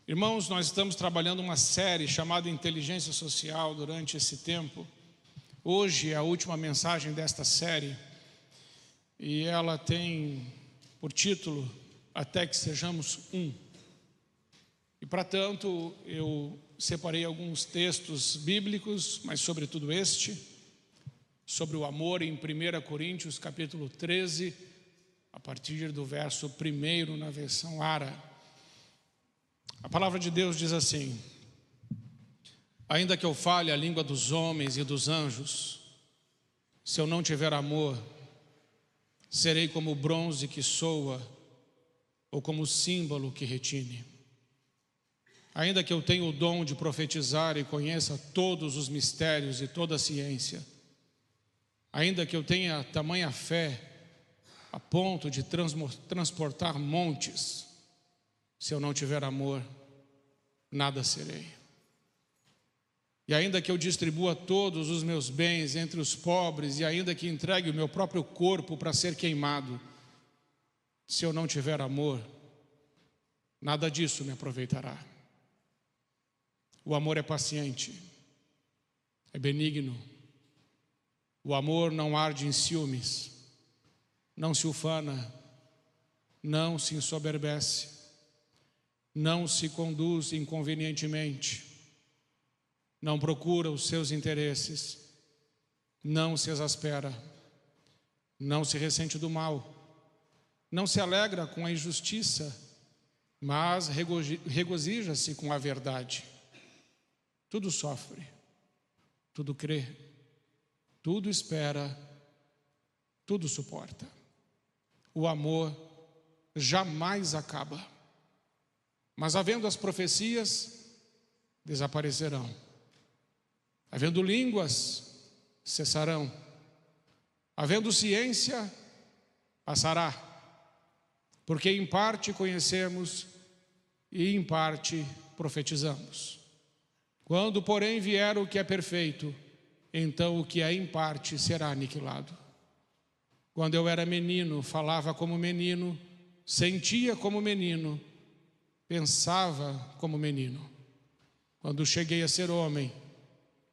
Irmãos, nós estamos trabalhando uma série chamada Inteligência Social durante esse tempo. Hoje é a última mensagem desta série e ela tem por título Até que Sejamos Um. E para tanto eu separei alguns textos bíblicos, mas sobretudo este, sobre o amor em 1 Coríntios capítulo 13, a partir do verso 1 na versão ARA. A palavra de Deus diz assim: ainda que eu fale a língua dos homens e dos anjos, se eu não tiver amor, serei como o bronze que soa, ou como o símbolo que retine. Ainda que eu tenha o dom de profetizar e conheça todos os mistérios e toda a ciência, ainda que eu tenha tamanha fé a ponto de transportar montes, se eu não tiver amor, nada serei. E ainda que eu distribua todos os meus bens entre os pobres, e ainda que entregue o meu próprio corpo para ser queimado, se eu não tiver amor, nada disso me aproveitará. O amor é paciente, é benigno. O amor não arde em ciúmes, não se ufana, não se ensoberbece, não se conduz inconvenientemente, não procura os seus interesses, não se exaspera, não se ressente do mal, não se alegra com a injustiça, mas regozija-se com a verdade. Tudo sofre, tudo crê, tudo espera, tudo suporta. O amor jamais acaba. Mas havendo as profecias, desaparecerão. Havendo línguas, cessarão. Havendo ciência, passará. Porque em parte conhecemos e em parte profetizamos. Quando, porém, vier o que é perfeito, então o que é em parte será aniquilado. Quando eu era menino, falava como menino, sentia como menino, pensava como menino. Quando cheguei a ser homem,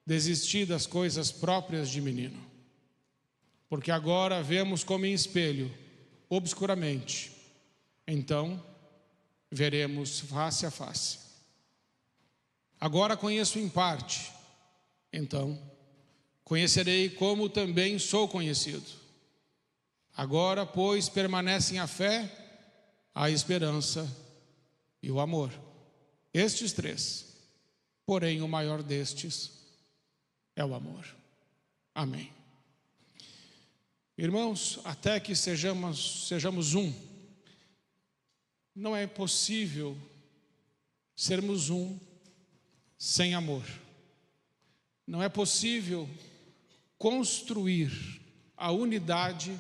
desisti das coisas próprias de menino. Porque agora vemos como em espelho, obscuramente. Então, veremos face a face. Agora conheço em parte. Então, conhecerei como também sou conhecido. Agora, pois, permanecem a fé, a esperança e o amor. Estes três. Porém, o maior destes é o amor. Amém. Irmãos, até que sejamos um. Não é possível sermos um sem amor. Não é possível construir a unidade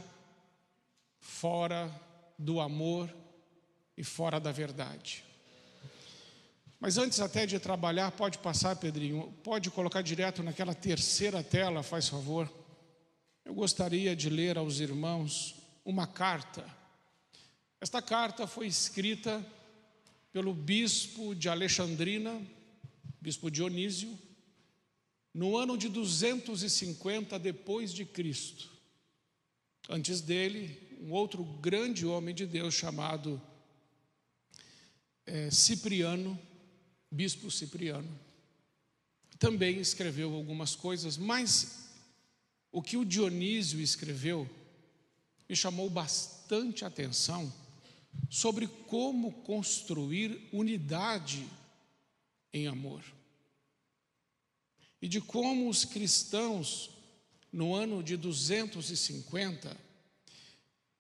fora do amor e fora da verdade. Mas antes até de trabalhar, pode passar, Pedrinho, pode colocar direto naquela terceira tela, faz favor. Eu gostaria de ler aos irmãos uma carta. Esta carta foi escrita pelo bispo de Alexandrina, bispo Dionísio, no ano de 250 depois de Cristo. Antes dele, um outro grande homem de Deus chamado Cipriano, bispo Cipriano, também escreveu algumas coisas, mas o que o Dionísio escreveu me chamou bastante atenção sobre como construir unidade em amor. E de como os cristãos, no ano de 250,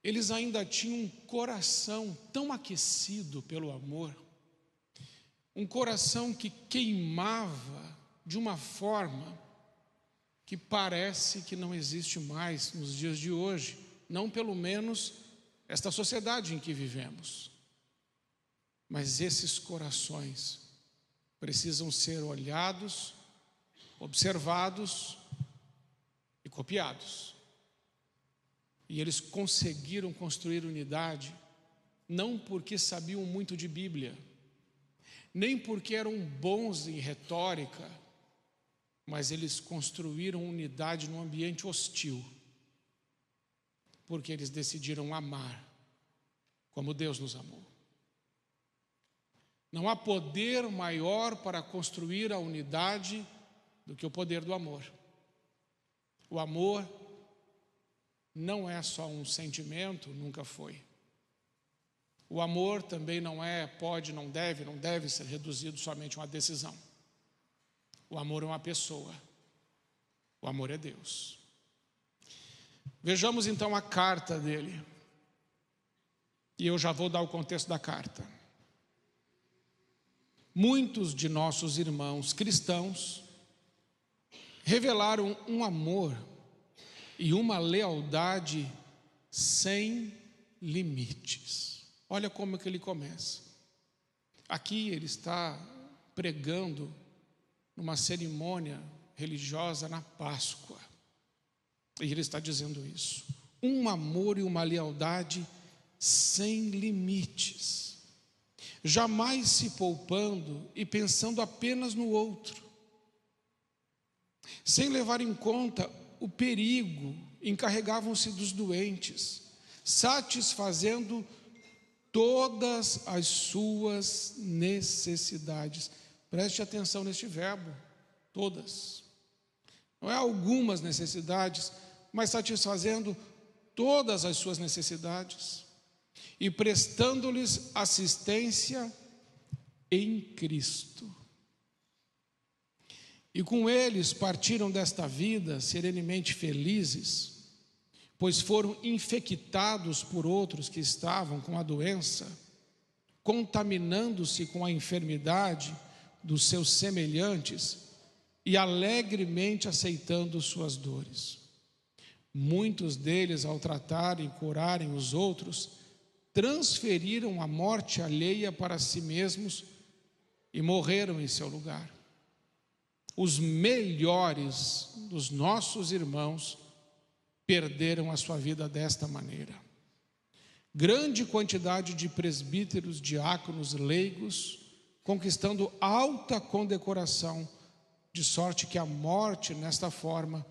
eles ainda tinham um coração tão aquecido pelo amor, um coração que queimava de uma forma que parece que não existe mais nos dias de hoje, não pelo menos esta sociedade em que vivemos. Mas esses corações precisam ser olhados, observados e copiados. E eles conseguiram construir unidade, não porque sabiam muito de Bíblia, nem porque eram bons em retórica, mas eles construíram unidade num ambiente hostil, porque eles decidiram amar como Deus nos amou. Não há poder maior para construir a unidade do que o poder do amor. O amor não é só um sentimento, nunca foi. O amor também não é, pode, não deve ser reduzido somente a uma decisão. O amor é uma pessoa. O amor é Deus. Vejamos então a carta dele. E eu já vou dar o contexto da carta. Muitos de nossos irmãos cristãos revelaram um amor e uma lealdade sem limites. Olha como que ele começa. Aqui ele está pregando numa cerimônia religiosa na Páscoa. E ele está dizendo isso. Um amor e uma lealdade sem limites. Jamais se poupando e pensando apenas no outro. Sem levar em conta o perigo, encarregavam-se dos doentes, satisfazendo todas as suas necessidades. Preste atenção neste verbo, todas. Não é algumas necessidades, mas satisfazendo todas as suas necessidades e prestando-lhes assistência em Cristo. E com eles partiram desta vida serenemente felizes, pois foram infectados por outros que estavam com a doença, contaminando-se com a enfermidade dos seus semelhantes e alegremente aceitando suas dores. Muitos deles, ao tratarem e curarem os outros, transferiram a morte alheia para si mesmos e morreram em seu lugar. Os melhores dos nossos irmãos perderam a sua vida desta maneira. Grande quantidade de presbíteros, diáconos, leigos, conquistando alta condecoração, de sorte que a morte, nesta forma,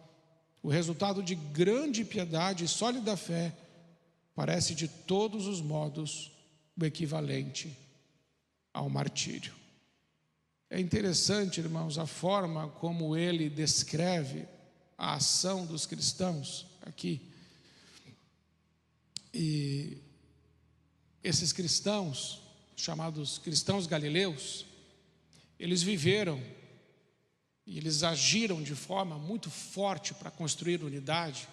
o resultado de grande piedade e sólida fé, parece de todos os modos o equivalente ao martírio. É interessante, irmãos, a forma como ele descreve a ação dos cristãos aqui. E esses cristãos, chamados cristãos galileus, eles viveram e eles agiram de forma muito forte para construir unidade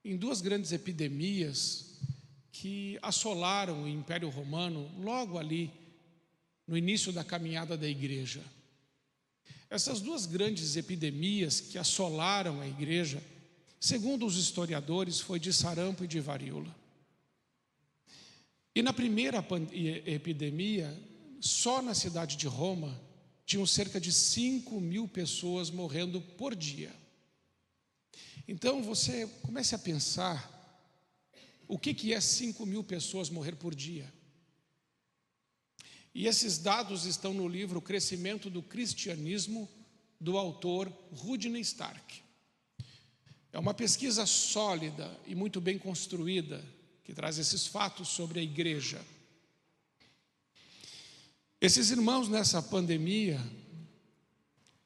em duas grandes epidemias que assolaram o Império Romano logo ali no início da caminhada da igreja. Essas duas grandes epidemias que assolaram a igreja, segundo os historiadores, foi de sarampo e de varíola. E na primeira epidemia, só na cidade de Roma, tinham cerca de 5.000 pessoas morrendo por dia. Então você comece a pensar, o que é 5.000 pessoas morrer por dia? E esses dados estão no livro O Crescimento do Cristianismo, do autor Rodney Stark. É uma pesquisa sólida e muito bem construída, que traz esses fatos sobre a igreja. Esses irmãos, nessa pandemia,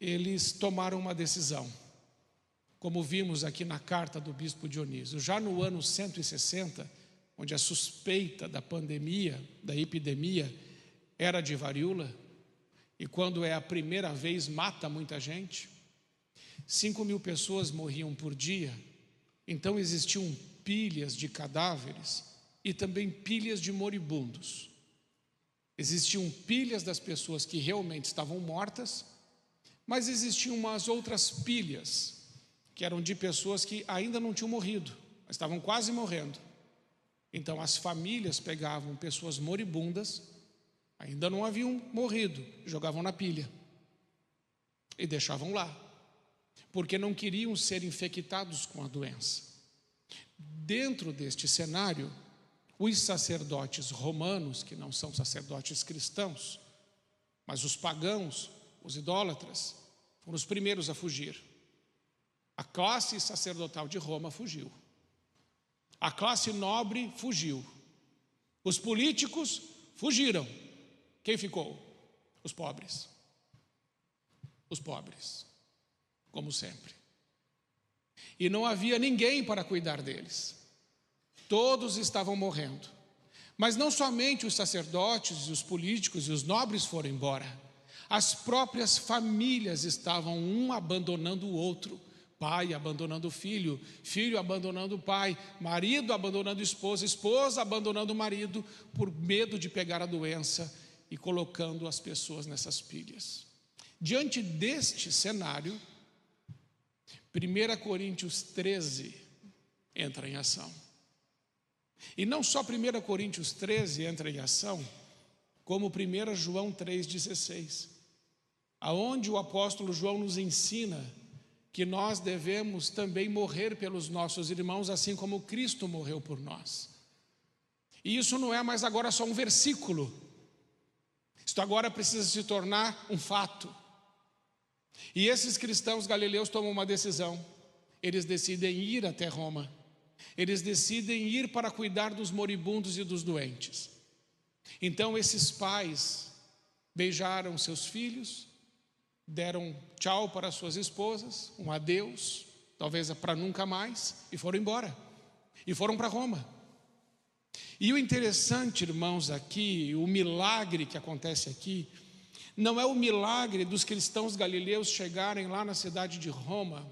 eles tomaram uma decisão, como vimos aqui na carta do bispo Dionísio. Já no ano 160, onde a suspeita da pandemia, da epidemia, era de varíola, e quando é a primeira vez mata muita gente, 5.000 pessoas morriam por dia. Então existiam pilhas de cadáveres e também pilhas de moribundos. Existiam pilhas das pessoas que realmente estavam mortas, mas existiam umas outras pilhas que eram de pessoas que ainda não tinham morrido, mas estavam quase morrendo. Então as famílias pegavam pessoas moribundas, ainda não haviam morrido, jogavam na pilha e deixavam lá, porque não queriam ser infectados com a doença. Dentro deste cenário, os sacerdotes romanos, que não são sacerdotes cristãos, Mas os pagãos, os idólatras, foram os primeiros a fugir. A classe sacerdotal de Roma fugiu. A classe nobre fugiu. Os políticos fugiram. Quem ficou? Os pobres. Os pobres, como sempre. E não havia ninguém para cuidar deles. Todos estavam morrendo. Mas não somente os sacerdotes, os políticos e os nobres foram embora. As próprias famílias estavam um abandonando o outro. Pai abandonando o filho, filho abandonando o pai, marido abandonando a esposa, esposa abandonando o marido, por medo de pegar a doença e colocando as pessoas nessas pilhas. Diante deste cenário, 1 Coríntios 13 entra em ação. E não só 1 Coríntios 13 entra em ação, como 1 João 3,16, aonde o apóstolo João nos ensina que nós devemos também morrer pelos nossos irmãos, assim como Cristo morreu por nós. E isso não é mais agora só um versículo. Isto agora precisa se tornar um fato. E esses cristãos galileus tomam uma decisão. Eles decidem ir até Roma. Eles decidem ir para cuidar dos moribundos e dos doentes. Então esses pais beijaram seus filhos, deram tchau para suas esposas, um adeus, talvez para nunca mais, e foram embora. E foram para Roma. E o interessante, irmãos, aqui, o milagre que acontece aqui, não é o milagre dos cristãos galileus chegarem lá na cidade de Roma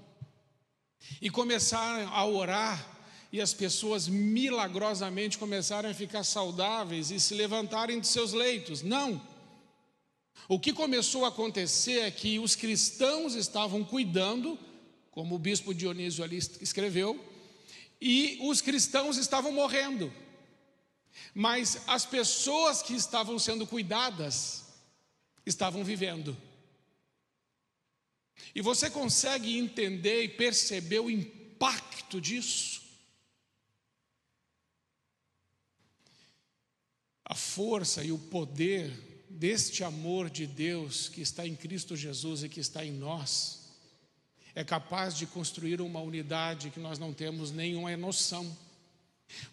e começarem a orar, e as pessoas milagrosamente começarem a ficar saudáveis e se levantarem de seus leitos. Não. O que começou a acontecer é que os cristãos estavam cuidando, como o bispo Dionísio ali escreveu, e os cristãos estavam morrendo. Mas as pessoas que estavam sendo cuidadas estavam vivendo. E você consegue entender e perceber o impacto disso? A força e o poder deste amor de Deus que está em Cristo Jesus e que está em nós, é capaz de construir uma unidade que nós não temos nenhuma noção.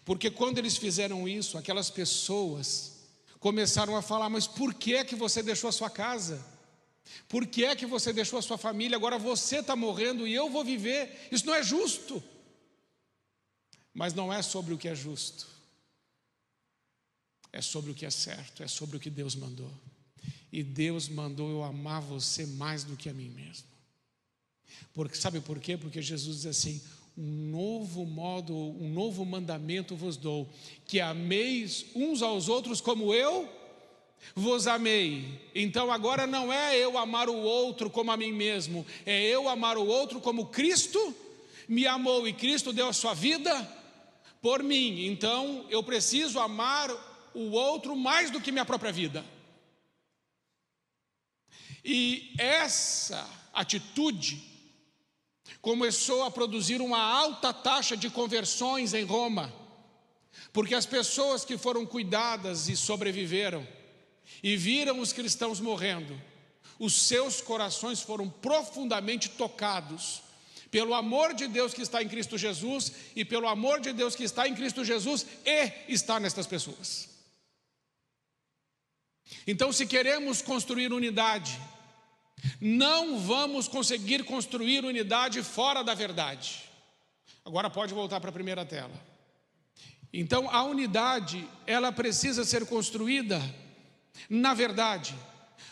Porque quando eles fizeram isso, aquelas pessoas começaram a falar: mas por que é que você deixou a sua casa? Por que é que você deixou a sua família? Agora você está morrendo e eu vou viver. Isso não é justo. Mas não é sobre o que é justo. É sobre o que é certo, é sobre o que Deus mandou. E Deus mandou eu amar você mais do que a mim mesmo. Porque, sabe por quê? Porque Jesus diz assim: um novo mandamento vos dou, que ameis uns aos outros como eu vos amei. Então agora não é eu amar o outro como a mim mesmo, é eu amar o outro como Cristo me amou, e Cristo deu a sua vida por mim. Então eu preciso amar o outro mais do que minha própria vida. E essa atitude começou a produzir uma alta taxa de conversões em Roma, porque as pessoas que foram cuidadas e sobreviveram e viram os cristãos morrendo, os seus corações foram profundamente tocados pelo amor de Deus que está em Cristo Jesus, e pelo amor de Deus que está em Cristo Jesus e está nestas pessoas. Então, se queremos construir unidade, não vamos conseguir construir unidade fora da verdade. Agora pode voltar para a primeira tela. Então, a unidade, ela precisa ser construída na verdade.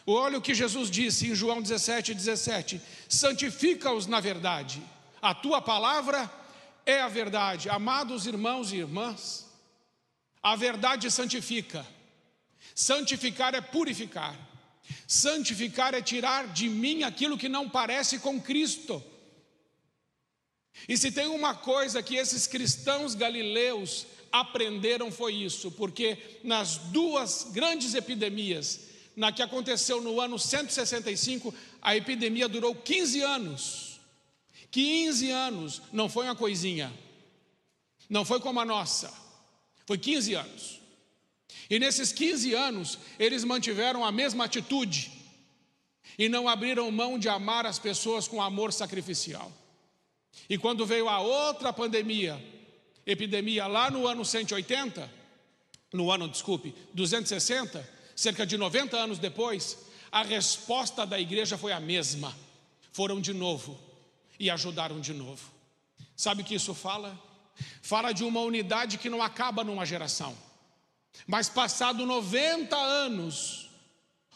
Olha o que Jesus disse em João 17:17: santifica-os na verdade, a tua palavra é a verdade. Amados irmãos e irmãs, a verdade santifica. Santificar é purificar. Santificar é tirar de mim aquilo que não parece com Cristo. E se tem uma coisa que esses cristãos galileus aprenderam, foi isso, porque nas duas grandes epidemias, na que aconteceu no ano 165, a epidemia durou 15 anos. 15 anos, não foi uma coisinha, não foi como a nossa, foi 15 anos. E nesses 15 anos, eles mantiveram a mesma atitude, e não abriram mão de amar as pessoas com amor sacrificial. E quando veio a outra epidemia lá no ano 260, cerca de 90 anos depois, a resposta da igreja foi a mesma. Foram de novo e ajudaram de novo. Sabe o que isso fala? Fala de uma unidade que não acaba numa geração, mas passado 90 anos,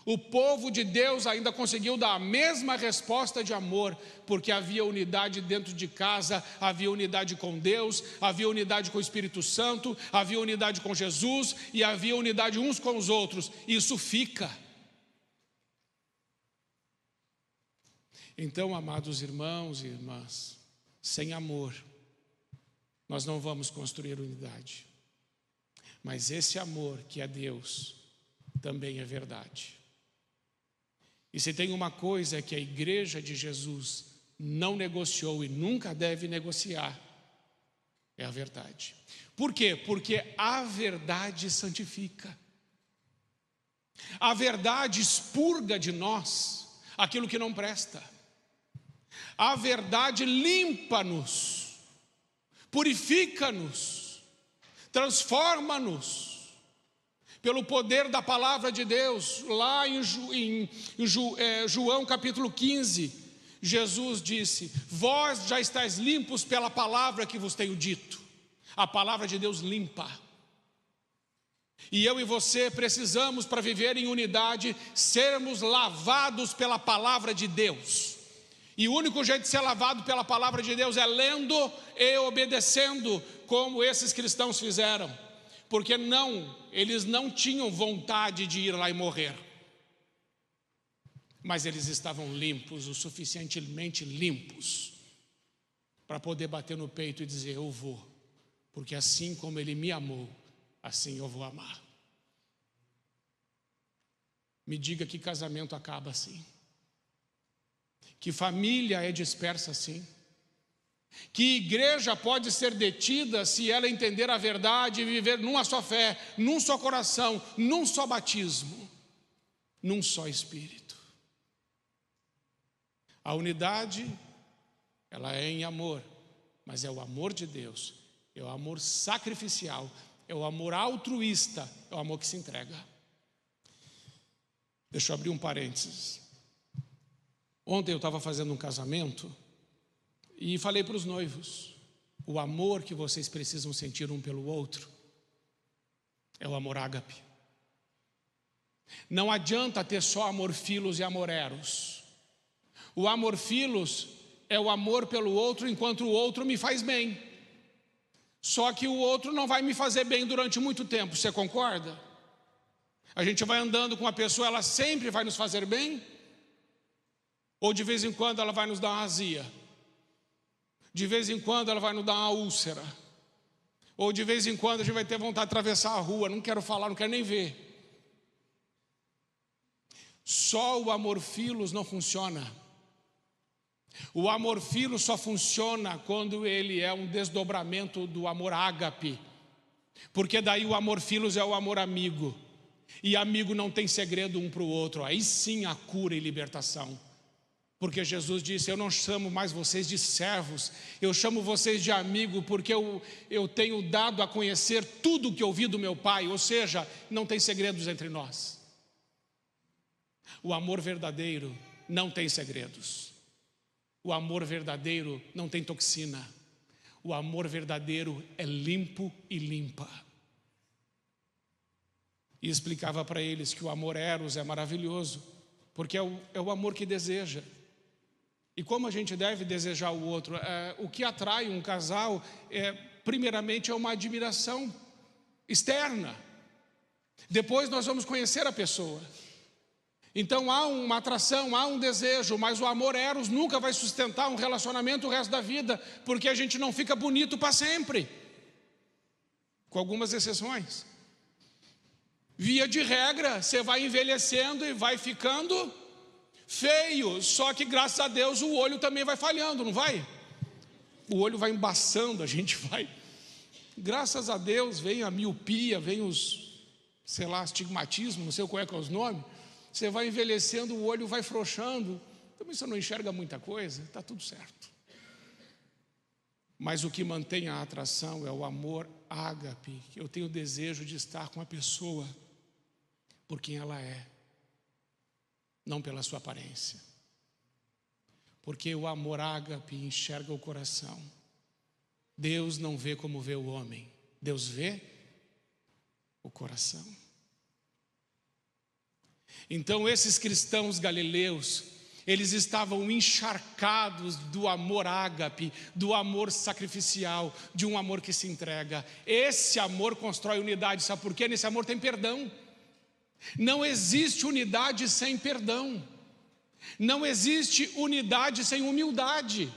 o povo de Deus ainda conseguiu dar a mesma resposta de amor, porque havia unidade dentro de casa, havia unidade com Deus, havia unidade com o Espírito Santo, havia unidade com Jesus e havia unidade uns com os outros. Isso fica. Então, amados irmãos e irmãs, sem amor, nós não vamos construir unidade. Mas esse amor que é Deus, também é verdade. E se tem uma coisa que a igreja de Jesus não negociou e nunca deve negociar, é a verdade. Por quê? Porque a verdade santifica. A verdade expurga de nós aquilo que não presta. A verdade limpa-nos, purifica-nos, transforma-nos. Pelo poder da palavra de Deus, lá em João capítulo 15, Jesus disse: vós já estáis limpos pela palavra que vos tenho dito. A palavra de Deus limpa. E eu e você precisamos, para viver em unidade, sermos lavados pela palavra de Deus. E o único jeito de ser lavado pela palavra de Deus é lendo e obedecendo, como esses cristãos fizeram. Porque eles não tinham vontade de ir lá e morrer, mas eles estavam limpos, o suficientemente limpos, para poder bater no peito e dizer: eu vou, porque assim como Ele me amou, assim eu vou amar. Me diga que casamento acaba assim, que família é dispersa assim, que igreja pode ser detida se ela entender a verdade e viver numa só fé, num só coração, num só batismo, num só Espírito. A unidade, ela é em amor, mas é o amor de Deus, é o amor sacrificial, é o amor altruísta, é o amor que se entrega. Deixa eu abrir um parênteses. Ontem eu estava fazendo um casamento e falei para os noivos: o amor que vocês precisam sentir um pelo outro é o amor ágape. Não adianta ter só amor filos e amor eros. O amor filos é o amor pelo outro enquanto o outro me faz bem. Só que o outro não vai me fazer bem durante muito tempo, você concorda? A gente vai andando com a pessoa, ela sempre vai nos fazer bem? Ou de vez em quando ela vai nos dar uma azia? De vez em quando ela vai nos dar uma úlcera? Ou de vez em quando a gente vai ter vontade de atravessar a rua, não quero falar, não quero nem ver. Só o amor filos não funciona. O amor filos só funciona quando ele é um desdobramento do amor ágape. Porque daí o amor filos é o amor amigo. E amigo não tem segredo um para o outro. Aí sim a cura e libertação. Porque Jesus disse: eu não chamo mais vocês de servos, eu chamo vocês de amigo, porque eu tenho dado a conhecer tudo o que ouvi do meu Pai. Ou seja, não tem segredos entre nós. O amor verdadeiro não tem segredos. O amor verdadeiro não tem toxina. O amor verdadeiro é limpo e limpa. E explicava para eles que o amor eros é maravilhoso, porque é o amor que deseja. E como a gente deve desejar o outro? O que atrai um casal, primeiramente, é uma admiração externa. Depois nós vamos conhecer a pessoa. Então há uma atração, há um desejo, mas o amor eros nunca vai sustentar um relacionamento o resto da vida, porque a gente não fica bonito para sempre, com algumas exceções. Via de regra, você vai envelhecendo e vai ficando feio, só que graças a Deus o olho também vai falhando, não vai? O olho vai embaçando, a gente vai, graças a Deus vem a miopia, vem os, sei lá, astigmatismo, não sei qual é que é os nomes. você vai envelhecendo, o olho vai frouxando, também você não enxerga muita coisa, está tudo certo. Mas o que mantém a atração é o amor ágape. Eu tenho o desejo de estar com a pessoa por quem ela é, não pela sua aparência. Porque o amor ágape enxerga o coração. Deus não vê como vê o homem, Deus vê o coração. Então esses cristãos galileus, eles estavam encharcados do amor ágape, do amor sacrificial, de um amor que se entrega. Esse amor constrói unidade, sabe por quê? Nesse amor tem perdão. Não existe unidade sem perdão. Não existe unidade sem humildade.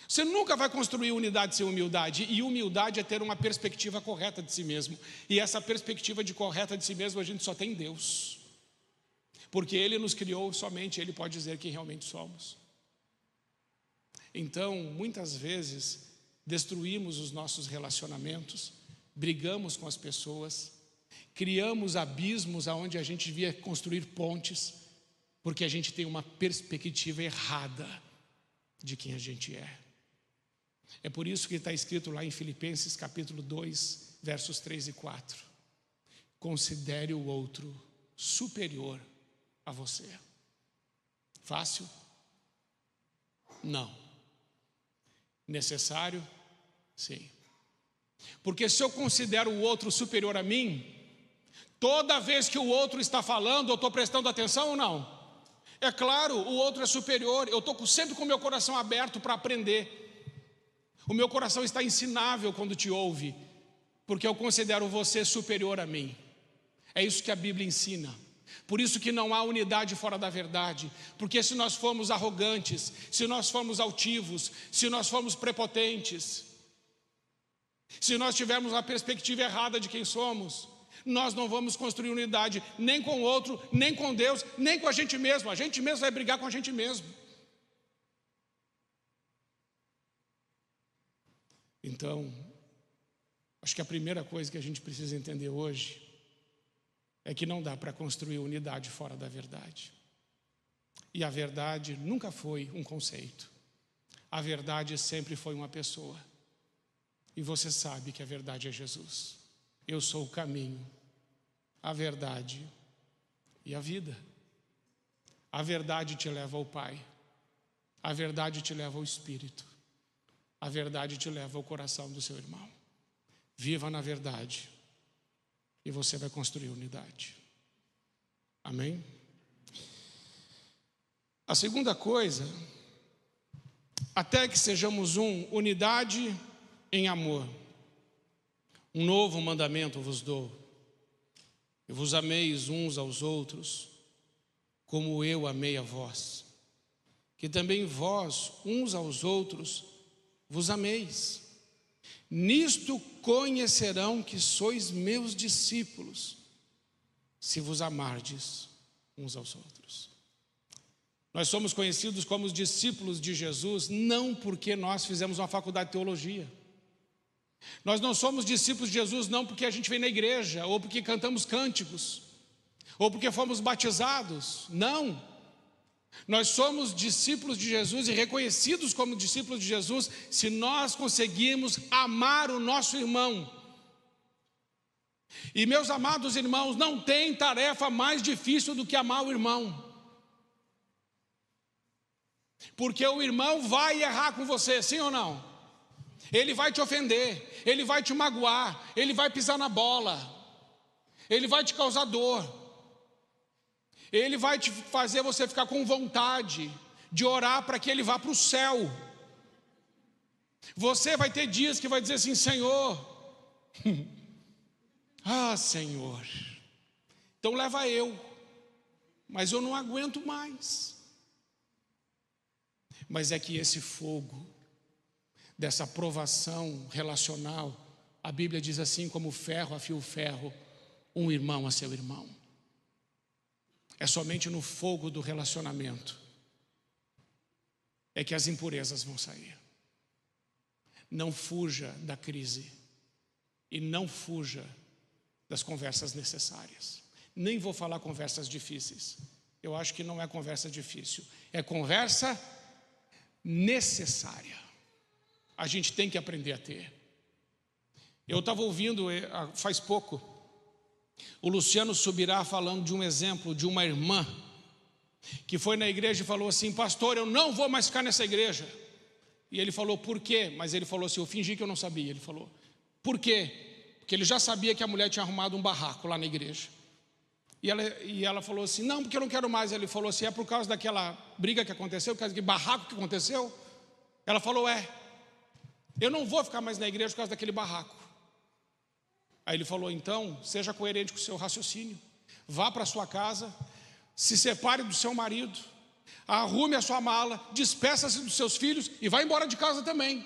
Você nunca vai construir unidade sem humildade. E humildade é ter uma perspectiva correta de si mesmo. E essa perspectiva correta de si mesmo a gente só tem em Deus. Porque Ele nos criou, somente Ele pode dizer quem realmente somos. Então, muitas vezes, destruímos os nossos relacionamentos, brigamos com as pessoas, criamos abismos onde a gente devia construir pontes, porque a gente tem uma perspectiva errada de quem a gente é. É por isso que está escrito lá em Filipenses capítulo 2, versos 3 e 4. Considere o outro superior a você. Fácil? Não. Necessário? Sim. Porque se eu considero o outro superior a mim, toda vez que o outro está falando, eu estou prestando atenção ou não? É claro, o outro é superior, eu estou sempre com o meu coração aberto para aprender. O meu coração está ensinável quando te ouve, porque eu considero você superior a mim. É isso que a Bíblia ensina. Por isso que não há unidade fora da verdade, porque se nós formos arrogantes, se nós formos altivos, se nós formos prepotentes, se nós tivermos uma perspectiva errada de quem somos, nós não vamos construir unidade nem com o outro, nem com Deus, nem com a gente mesmo vai brigar com a gente mesmo. Então, acho que a primeira coisa que a gente precisa entender hoje é que não dá para construir unidade fora da verdade. E a verdade nunca foi um conceito. A verdade sempre foi uma pessoa. E você sabe que a verdade é Jesus. Eu sou o caminho, a verdade e a vida. A verdade te leva ao Pai. A verdade te leva ao Espírito. A verdade te leva ao coração do seu irmão. Viva na verdade. E você vai construir unidade. Amém? A segunda coisa, até que sejamos unidade em amor. Um novo mandamento vos dou: que vos ameis uns aos outros, como eu amei a vós. Que também vós, uns aos outros, vos ameis. Nisto conhecerão que sois meus discípulos, se vos amardes uns aos outros. Nós somos conhecidos como os discípulos de Jesus, não porque nós fizemos uma faculdade de teologia. Nós não somos discípulos de Jesus não porque a gente vem na igreja, ou porque cantamos cânticos, ou porque fomos batizados. Não. Nós somos discípulos de Jesus e reconhecidos como discípulos de Jesus se nós conseguirmos amar o nosso irmão. E meus amados irmãos, não tem tarefa mais difícil do que amar o irmão. Porque o irmão vai errar com você, sim ou não? Ele vai te ofender, ele vai te magoar, ele vai pisar na bola, ele vai te causar dor. Ele vai te fazer você ficar com vontade de orar para que ele vá para o céu. Você vai ter dias que vai dizer assim: Senhor, Senhor, então leva eu, mas eu não aguento mais. Mas é que esse fogo, dessa provação relacional, a Bíblia diz assim: como ferro afia o ferro, um irmão a seu irmão. É somente no fogo do relacionamento é que as impurezas vão sair. Não fuja da crise e não fuja das conversas necessárias. Nem vou falar conversas difíceis, eu acho que não é conversa difícil, é conversa necessária. A gente tem que aprender a ter. Eu estava ouvindo faz pouco o Luciano Subirá falando de um exemplo de uma irmã que foi na igreja e falou assim: pastor, eu não vou mais ficar nessa igreja. E ele falou: por quê? Mas ele falou assim: eu fingi que eu não sabia. Ele falou: por quê? Porque ele já sabia que a mulher tinha arrumado um barraco lá na igreja. E ela falou assim: não, porque eu não quero mais. Ele falou assim: é por causa daquela briga que aconteceu, por causa daquele barraco que aconteceu? Ela falou: eu não vou ficar mais na igreja por causa daquele barraco. Aí ele falou: então, seja coerente com o seu raciocínio, vá para a sua casa, se separe do seu marido, arrume a sua mala, despeça-se dos seus filhos e vá embora de casa também.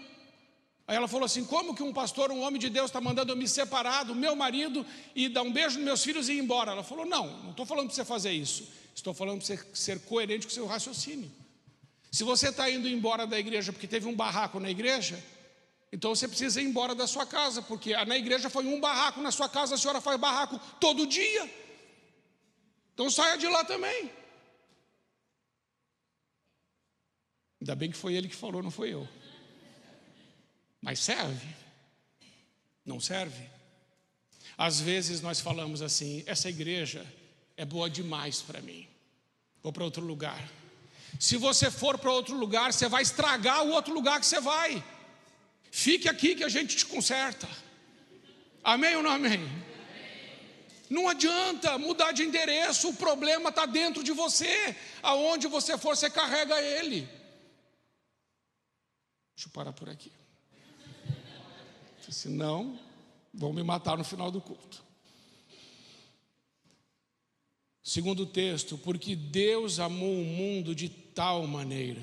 Aí ela falou assim: como que um pastor, um homem de Deus está mandando eu me separar do meu marido e dar um beijo nos meus filhos e ir embora? Ela falou: não estou falando para você fazer isso, estou falando para você ser coerente com o seu raciocínio. Se você está indo embora da igreja porque teve um barraco na igreja, então você precisa ir embora da sua casa, porque na igreja foi um barraco, na sua casa a senhora faz barraco todo dia, então saia de lá também. Ainda bem que foi ele que falou, não foi eu. Mas serve? Não serve? Às vezes nós falamos assim: essa igreja é boa demais para mim, vou para outro lugar. Se você for para outro lugar, você vai estragar o outro lugar que você vai. Fique aqui que a gente te conserta. Amém ou não amém? Não adianta mudar de endereço, o problema está dentro de você. Aonde você for, você carrega ele. Deixa eu parar por aqui, senão vão me matar no final do culto. Segundo o texto: porque Deus amou o mundo de tal maneira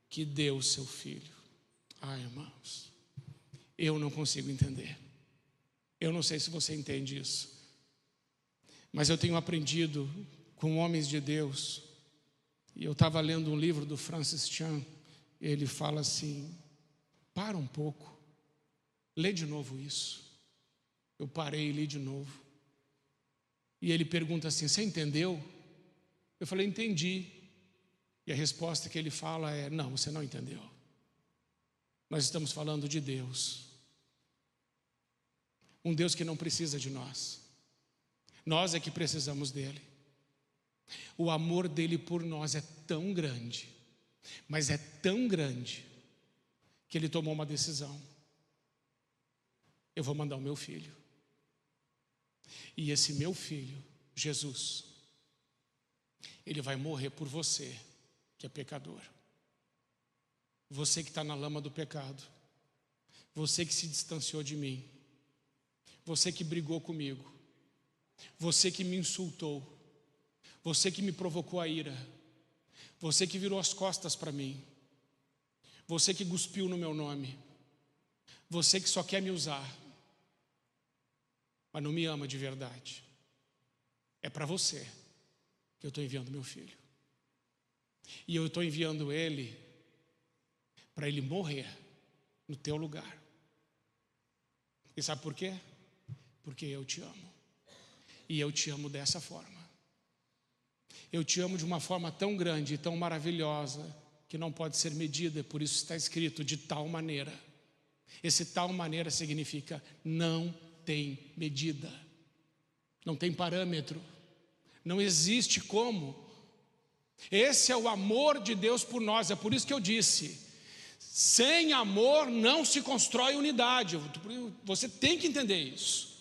que deu o seu Filho. Ai, irmãos, eu não consigo entender. Eu não sei se você entende isso, mas eu tenho aprendido com homens de Deus. E eu estava lendo um livro do Francis Chan. Ele fala assim: para um pouco, lê de novo isso. Eu parei e li de novo. E ele pergunta assim: você entendeu? Eu falei: entendi. E a resposta que ele fala é: não, você não entendeu. Nós estamos falando de Deus, um Deus que não precisa de nós, nós é que precisamos dele. O amor dele por nós é tão grande, mas é tão grande, que ele tomou uma decisão: eu vou mandar o meu filho. E esse meu filho, Jesus, ele vai morrer por você, que é pecador. Você que está na lama do pecado, você que se distanciou de mim, você que brigou comigo, você que me insultou, você que me provocou a ira, você que virou as costas para mim, você que cuspiu no meu nome, você que só quer me usar, mas não me ama de verdade. É para você que eu estou enviando meu filho. E eu estou enviando ele para ele morrer no teu lugar. E sabe por quê? Porque eu te amo. E eu te amo dessa forma. Eu te amo de uma forma tão grande e tão maravilhosa que não pode ser medida. Por isso está escrito: de tal maneira. Esse tal maneira significa não tem medida, não tem parâmetro, não existe como. Esse é o amor de Deus por nós. É por isso que eu disse: sem amor não se constrói unidade. Você tem que entender isso,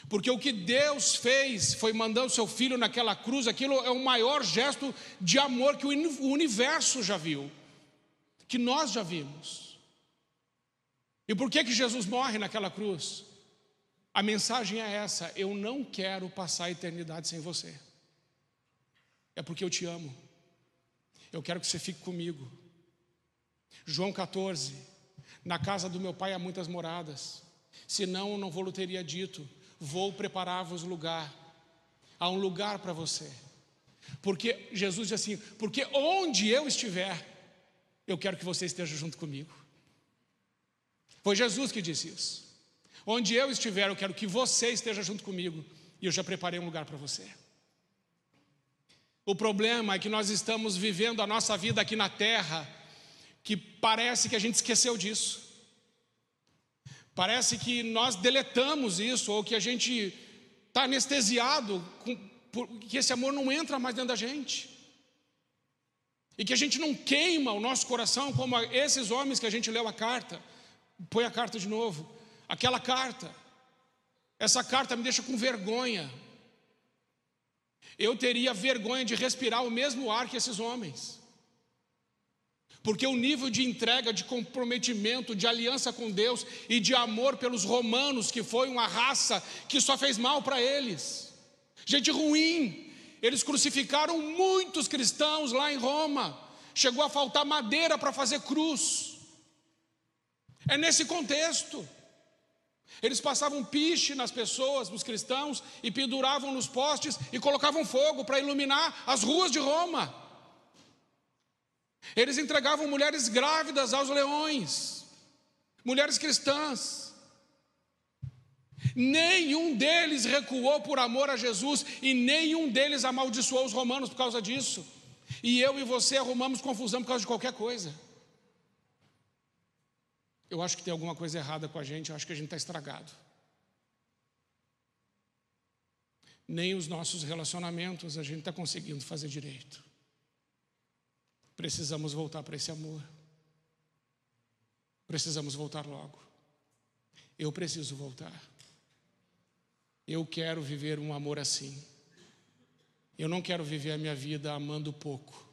porque o que Deus fez foi mandar o seu filho naquela cruz. Aquilo é o maior gesto de amor que o universo já viu, que nós já vimos. E por que Jesus morre naquela cruz? A mensagem é essa: eu não quero passar a eternidade sem você. É porque eu te amo. Eu quero que você fique comigo. João 14: na casa do meu pai há muitas moradas, senão eu não vou lhe teria dito, vou preparar-vos lugar. Há um lugar para você. Porque Jesus diz assim: porque onde eu estiver, eu quero que você esteja junto comigo. Foi Jesus que disse isso. Onde eu estiver, eu quero que você esteja junto comigo, e eu já preparei um lugar para você. O problema é que nós estamos vivendo a nossa vida aqui na terra, que parece que a gente esqueceu disso. Parece que nós deletamos isso, ou que a gente está anestesiado, que esse amor não entra mais dentro da gente. E que a gente não queima o nosso coração como esses homens que a gente leu a carta. Põe a carta de novo. Aquela carta. Essa carta me deixa com vergonha. Eu teria vergonha de respirar o mesmo ar que esses homens. Porque o nível de entrega, de comprometimento, de aliança com Deus e de amor pelos romanos, que foi uma raça que só fez mal para eles. Gente ruim. Eles crucificaram muitos cristãos lá em Roma. Chegou a faltar madeira para fazer cruz. É nesse contexto. Eles passavam piche nas pessoas, nos cristãos, e penduravam nos postes e colocavam fogo para iluminar as ruas de Roma. Eles entregavam mulheres grávidas aos leões, mulheres cristãs. Nenhum deles recuou por amor a Jesus, e nenhum deles amaldiçoou os romanos por causa disso. E eu e você arrumamos confusão por causa de qualquer coisa. Eu acho que tem alguma coisa errada com a gente, eu acho que a gente está estragado. Nem os nossos relacionamentos a gente está conseguindo fazer direito. Precisamos voltar para esse amor. Precisamos voltar logo. Eu preciso voltar. Eu quero viver um amor assim. Eu não quero viver a minha vida amando pouco.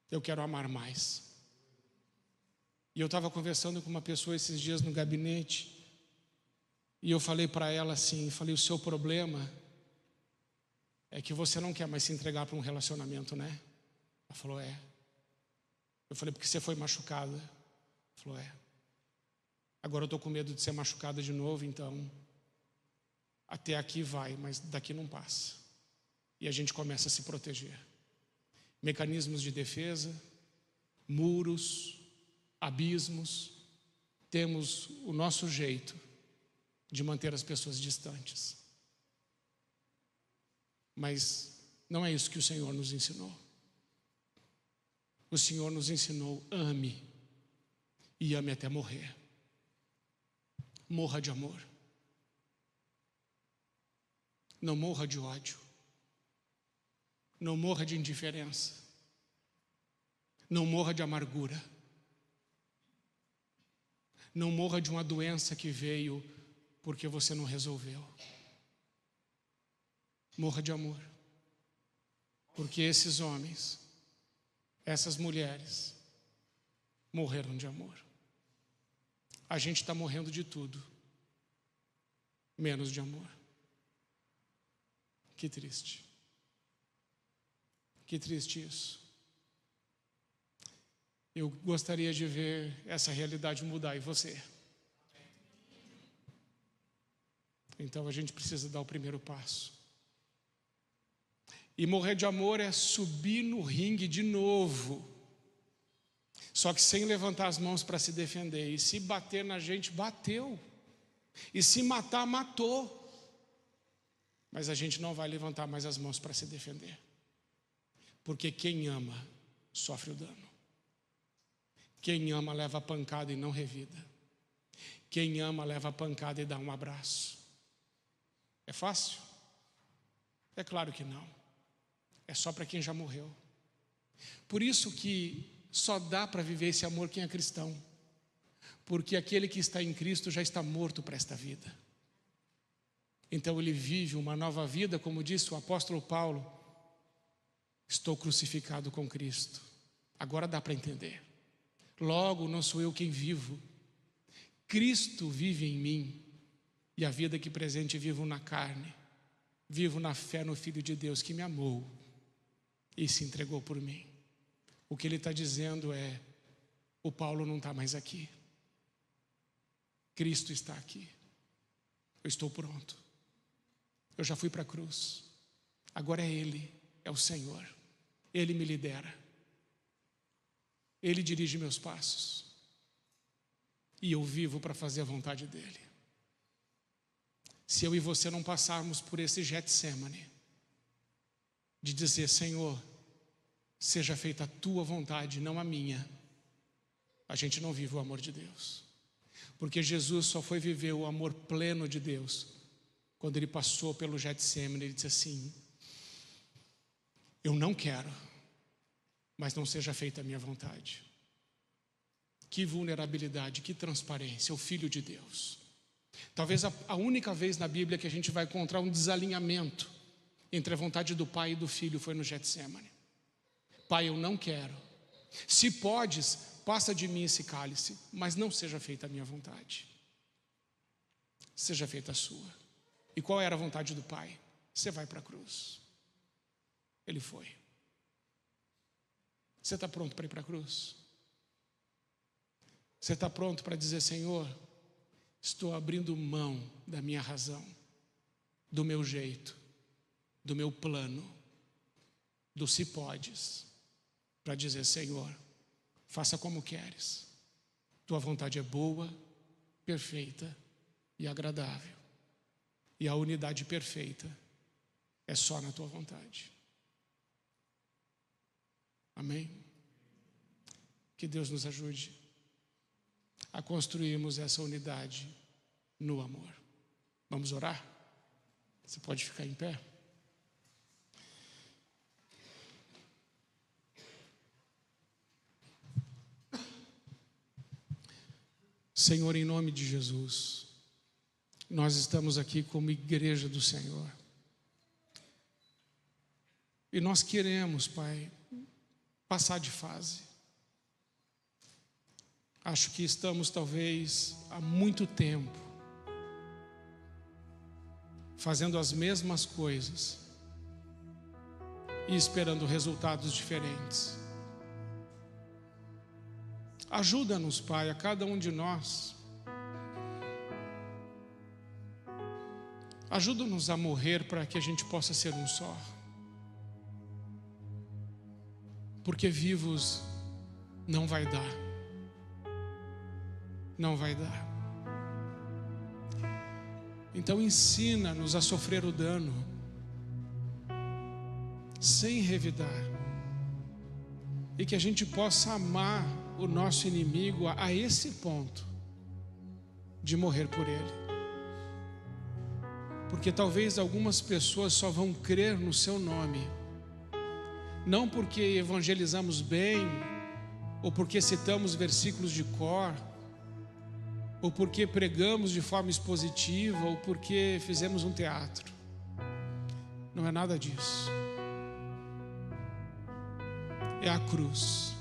Eu quero amar mais. E eu estava conversando com uma pessoa esses dias no gabinete, e eu falei para ela assim, o seu problema é que você não quer mais se entregar para um relacionamento, né? Ela falou, é. Eu falei, porque você foi machucada? Ela falou, é. Agora eu estou com medo de ser machucada de novo, então até aqui vai, mas daqui não passa. E a gente começa a se proteger. Mecanismos de defesa, muros, abismos. Temos o nosso jeito de manter as pessoas distantes. Mas não é isso que o Senhor nos ensinou. O Senhor nos ensinou, ame, e ame até morrer. Morra de amor. Não morra de ódio. Não morra de indiferença. Não morra de amargura. Não morra de uma doença que veio porque você não resolveu. Morra de amor. Porque esses homens, essas mulheres, morreram de amor. A gente está morrendo de tudo, menos de amor. Que triste. Que triste isso. Eu gostaria de ver essa realidade mudar, e você? Então a gente precisa dar o primeiro passo. E morrer de amor é subir no ringue de novo. Só que sem levantar as mãos para se defender. E se bater na gente, bateu. E se matar, matou. Mas a gente não vai levantar mais as mãos para se defender. Porque quem ama, sofre o dano. Quem ama, leva a pancada e não revida. Quem ama, leva a pancada e dá um abraço. É fácil? É claro que não. É só para quem já morreu. Por isso que só dá para viver esse amor quem é cristão. Porque aquele que está em Cristo já está morto para esta vida. Então ele vive uma nova vida, como disse o apóstolo Paulo. Estou crucificado com Cristo. Agora dá para entender. Logo não sou eu quem vivo. Cristo vive em mim. E a vida que presente vivo na carne. Vivo na fé no Filho de Deus que me amou e se entregou por mim. O que ele está dizendo é, o Paulo não está mais aqui. Cristo está aqui. Eu estou pronto. Eu já fui para a cruz. Agora é Ele, é o Senhor. Ele me lidera. Ele dirige meus passos. E eu vivo para fazer a vontade dEle. Se eu e você não passarmos por esse Getsemane, de dizer: Senhor, seja feita a tua vontade, não a minha, a gente não vive o amor de Deus. Porque Jesus só foi viver o amor pleno de Deus quando ele passou pelo Getsêmani. Ele disse assim: eu não quero, mas não seja feita a minha vontade. Que vulnerabilidade, que transparência, o Filho de Deus. Talvez a única vez na Bíblia que a gente vai encontrar um desalinhamento entre a vontade do Pai e do Filho foi no Getsêmani. Pai, eu não quero. Se podes, passa de mim esse cálice, mas não seja feita a minha vontade, seja feita a sua. E qual era a vontade do Pai? Você vai para a cruz. Ele foi. Você está pronto para ir para a cruz? Você está pronto para dizer: Senhor, estou abrindo mão da minha razão, do meu jeito, do meu plano, do se podes, para dizer: Senhor, faça como queres. Tua vontade é boa, perfeita e agradável. E a unidade perfeita é só na tua vontade. Amém? Que Deus nos ajude a construirmos essa unidade no amor. Vamos orar? Você pode ficar em pé? Senhor, em nome de Jesus, nós estamos aqui como igreja do Senhor. E nós queremos, Pai, passar de fase. Acho que estamos talvez há muito tempo fazendo as mesmas coisas e esperando resultados diferentes. Ajuda-nos, Pai, a cada um de nós. Ajuda-nos a morrer para que a gente possa ser um só. Porque vivos não vai dar. Não vai dar. Então ensina-nos a sofrer o dano sem revidar, e que a gente possa amar o nosso inimigo a esse ponto de morrer por ele. Porque talvez algumas pessoas só vão crer no seu nome não porque evangelizamos bem, ou porque citamos versículos de cor, ou porque pregamos de forma expositiva, ou porque fizemos um teatro. Não é nada disso. É a cruz.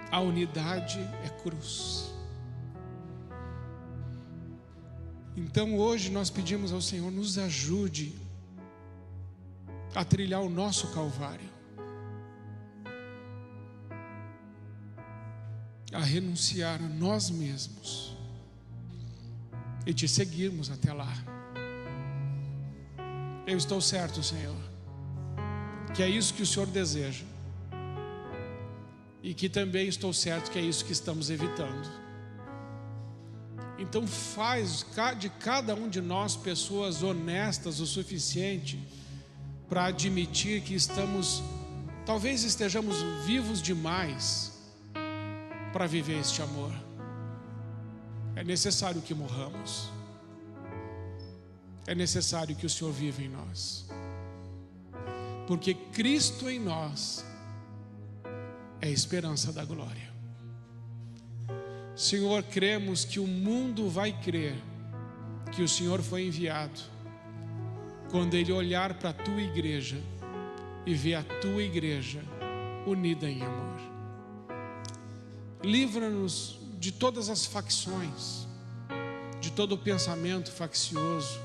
A unidade é cruz. Então hoje nós pedimos ao Senhor, nos ajude a trilhar o nosso Calvário, a renunciar a nós mesmos e te seguirmos até lá. Eu estou certo, Senhor, que é isso que o Senhor deseja, e que também estou certo que é isso que estamos evitando. Então faz de cada um de nós pessoas honestas o suficiente para admitir que talvez estejamos vivos demais para viver este amor. É necessário que morramos. É necessário que o Senhor viva em nós. Porque Cristo em nós é a esperança da glória. Senhor, cremos que o mundo vai crer que o Senhor foi enviado quando Ele olhar para a Tua igreja e ver a Tua igreja unida em amor. Livra-nos de todas as facções, de todo o pensamento faccioso,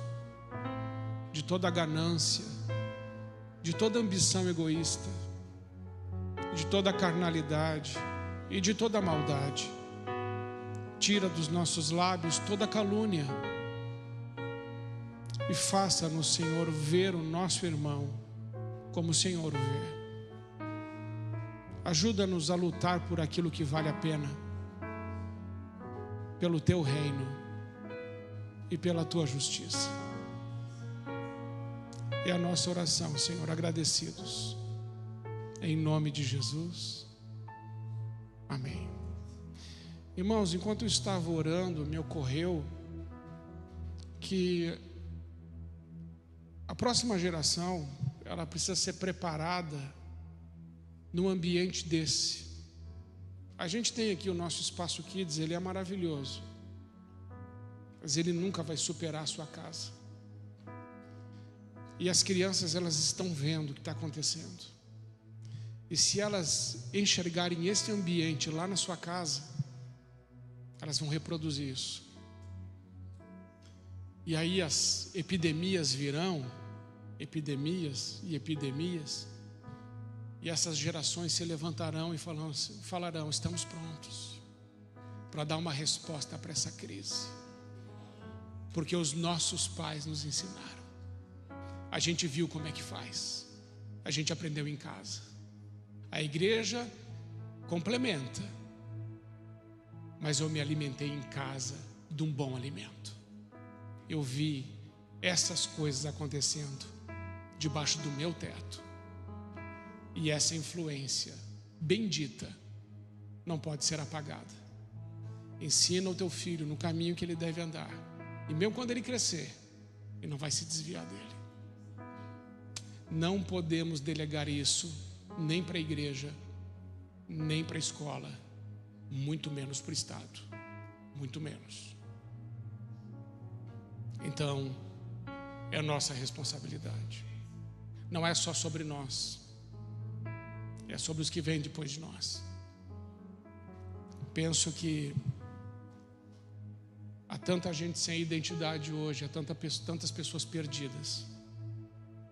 de toda a ganância, de toda a ambição egoísta, de toda a carnalidade e de toda a maldade. Tira dos nossos lábios toda a calúnia e faça-nos, Senhor, ver o nosso irmão como o Senhor o vê. Ajuda-nos a lutar por aquilo que vale a pena, pelo Teu reino e pela Tua justiça. É a nossa oração, Senhor, agradecidos. Em nome de Jesus. Amém. Irmãos, enquanto eu estava orando, me ocorreu que a próxima geração, ela precisa ser preparada num ambiente desse. A gente tem aqui o nosso Espaço Kids, ele é maravilhoso, mas ele nunca vai superar a sua casa. E as crianças, elas estão vendo o que está acontecendo. E se elas enxergarem esse ambiente lá na sua casa, elas vão reproduzir isso. E aí as epidemias virão, epidemias, e essas gerações se levantarão e falarão: estamos prontos para dar uma resposta para essa crise, porque os nossos pais nos ensinaram. A gente viu como é que faz, a gente aprendeu em casa. A igreja complementa, mas eu me alimentei em casa de um bom alimento. Eu vi essas coisas acontecendo debaixo do meu teto, e essa influência bendita não pode ser apagada. Ensina o teu filho no caminho que ele deve andar, e mesmo quando ele crescer, ele não vai se desviar dele. Não podemos delegar isso nem para a igreja, nem para a escola, muito menos para o Estado, muito menos. Então, é nossa responsabilidade. Não é só sobre nós, é sobre os que vêm depois de nós. Penso que há tanta gente sem identidade hoje, há tantas pessoas perdidas,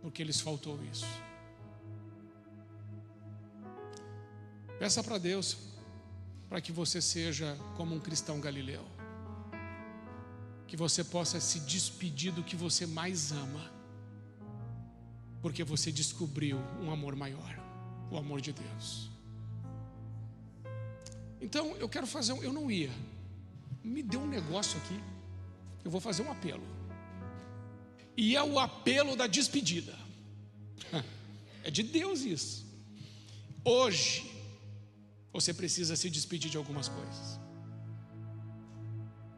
porque lhes faltou isso. Peça para Deus para que você seja como um cristão galileu, que você possa se despedir do que você mais ama, porque você descobriu um amor maior, o amor de Deus. Então eu quero fazer eu não ia, me deu um negócio aqui, eu vou fazer um apelo, e é o apelo da despedida. É de Deus isso. Hoje você precisa se despedir de algumas coisas,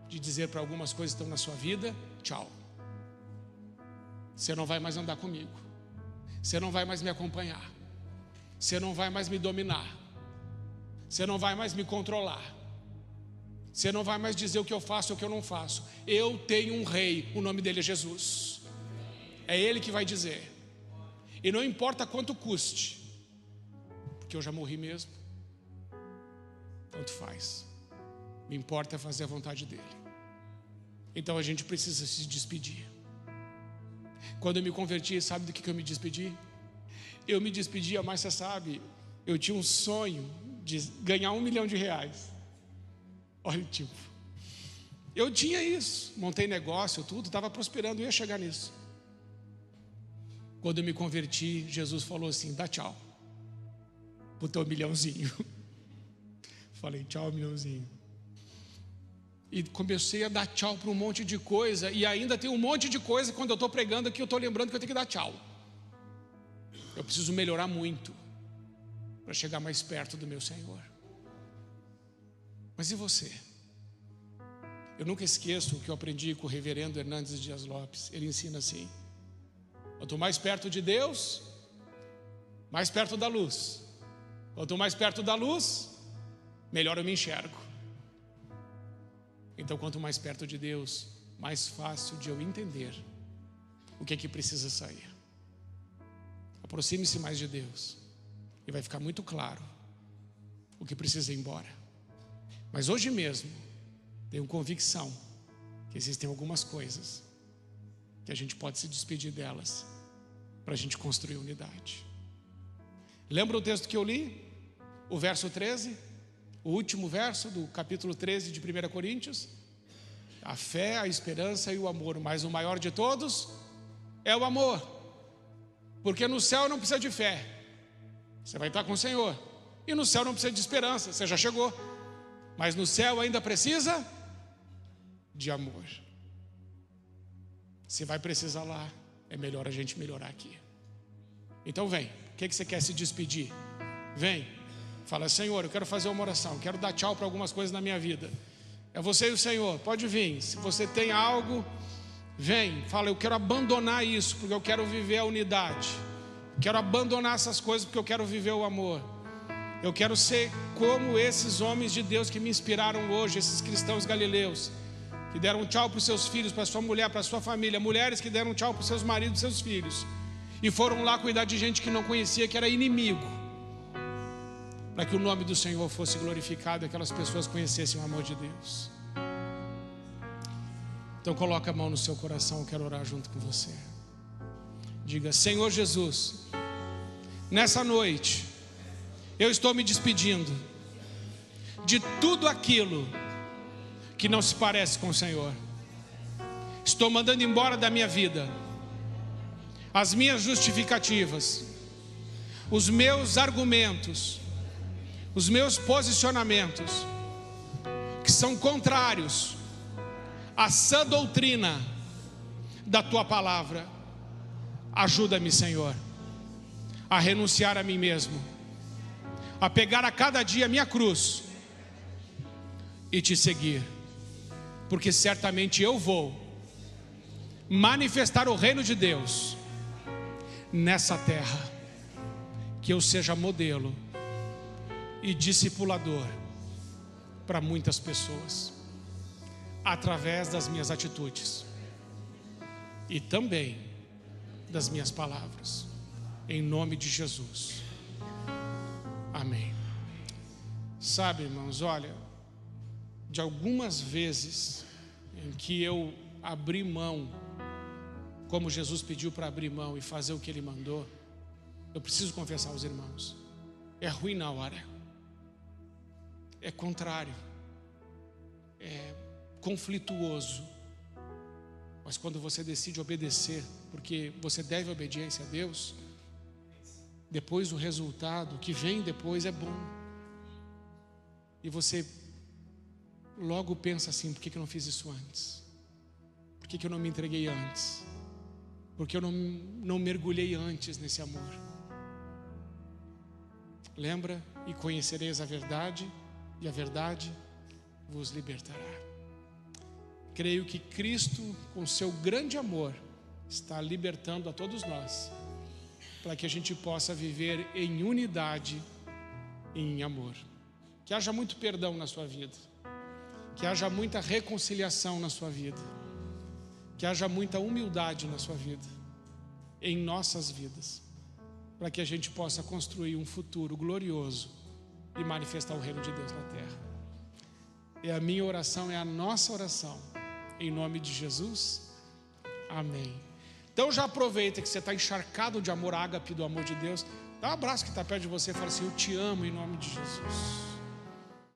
de dizer para algumas coisas que estão na sua vida: tchau. Você não vai mais andar comigo, você não vai mais me acompanhar, você não vai mais me dominar, você não vai mais me controlar, você não vai mais dizer o que eu faço ou o que eu não faço. Eu tenho um rei, o nome dele é Jesus. É ele que vai dizer, e não importa quanto custe, porque eu já morri mesmo. Tanto faz, me importa é fazer a vontade dele. Então a gente precisa se despedir. Quando eu me converti, sabe do que eu me despedi? Eu me despedia, mas você sabe, eu tinha um sonho de ganhar R$1 milhão. Olha, tipo, eu tinha isso, montei negócio, tudo, estava prosperando, eu ia chegar nisso. Quando eu me converti, Jesus falou assim: dá tchau pro teu milhãozinho. Falei: tchau, milhãozinho. E comecei a dar tchau para um monte de coisa. E ainda tem um monte de coisa, quando eu estou pregando aqui, eu estou lembrando que eu tenho que dar tchau. Eu preciso melhorar muito para chegar mais perto do meu Senhor. Mas e você? Eu nunca esqueço o que eu aprendi com o reverendo Hernandes Dias Lopes. Ele ensina assim: quanto mais perto de Deus, mais perto da luz. Quanto mais perto da luz, melhor eu me enxergo. Então, quanto mais perto de Deus, mais fácil de eu entender o que é que precisa sair. Aproxime-se mais de Deus e vai ficar muito claro o que precisa ir embora. Mas hoje mesmo, tenho convicção que existem algumas coisas que a gente pode se despedir delas para a gente construir unidade. Lembra o texto que eu li? O verso 13? O último verso do capítulo 13 de 1 Coríntios: a fé, a esperança e o amor, mas o maior de todos é o amor. Porque no céu não precisa de fé, você vai estar com o Senhor. E no céu não precisa de esperança, você já chegou. Mas no céu ainda precisa de amor. Você vai precisar lá é melhor a gente melhorar aqui. Então vem, o que você quer se despedir? Vem, fala: Senhor, eu quero fazer uma oração, quero dar tchau para algumas coisas na minha vida. É você e o Senhor, pode vir. Se você tem algo, vem, fala: eu quero abandonar isso, porque eu quero viver a unidade. Quero abandonar essas coisas, porque eu quero viver o amor. Eu quero ser como esses homens de Deus que me inspiraram hoje, esses cristãos galileus, que deram tchau para os seus filhos, para a sua mulher, para a sua família. Mulheres que deram tchau para os seus maridos e seus filhos, e foram lá cuidar de gente que não conhecia, que era inimigo, para que o nome do Senhor fosse glorificado e aquelas pessoas conhecessem o amor de Deus. Então coloca a mão no seu coração, eu quero orar junto com você. Diga: Senhor Jesus, nessa noite eu estou me despedindo de tudo aquilo que não se parece com o Senhor. Estou mandando embora da minha vida as minhas justificativas, os meus argumentos, os meus posicionamentos que são contrários à sã doutrina da Tua palavra. Ajuda-me, Senhor, a renunciar a mim mesmo, a pegar a cada dia a minha cruz e Te seguir, porque certamente eu vou manifestar o reino de Deus nessa terra. Que eu seja modelo e discipulador para muitas pessoas, através das minhas atitudes e também das minhas palavras, em nome de Jesus, amém. Sabe, irmãos, olha, de algumas vezes em que eu abri mão, como Jesus pediu para abrir mão e fazer o que Ele mandou, eu preciso confessar aos irmãos, é ruim na hora, é contrário, é conflituoso, mas quando você decide obedecer, porque você deve obediência a Deus, depois o resultado que vem depois é bom. E você logo pensa assim: por que eu não fiz isso antes? Por que eu não me entreguei antes? Por que eu não mergulhei antes nesse amor? Lembra? E conhecereis a verdade, e a verdade vos libertará. Creio que Cristo, com seu grande amor, está libertando a todos nós, para que a gente possa viver em unidade e em amor. Que haja muito perdão na sua vida, que haja muita reconciliação na sua vida, que haja muita humildade na sua vida, em nossas vidas, para que a gente possa construir um futuro glorioso e manifestar o reino de Deus na terra. É a minha oração, é a nossa oração, em nome de Jesus, amém. Então já aproveita que você está encharcado de amor ágape, do amor de Deus. Dá um abraço que está perto de você e fala assim: eu te amo em nome de Jesus.